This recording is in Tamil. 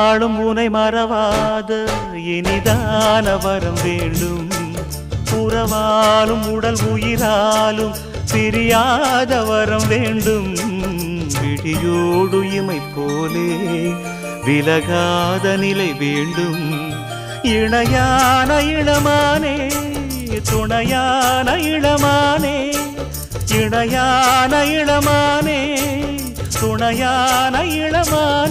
நாளும் உனை மறவாத இனிதான வரம் வேண்டும். உறவாலும் உடல் உயிராலும் பிரியாத வரம் வேண்டும். விழியோடு இமை போலே விலகாத நிலை வேண்டும். இணையான இளமானே துணையான இளமானே, இணையான இளமானே துணையான இளமானே.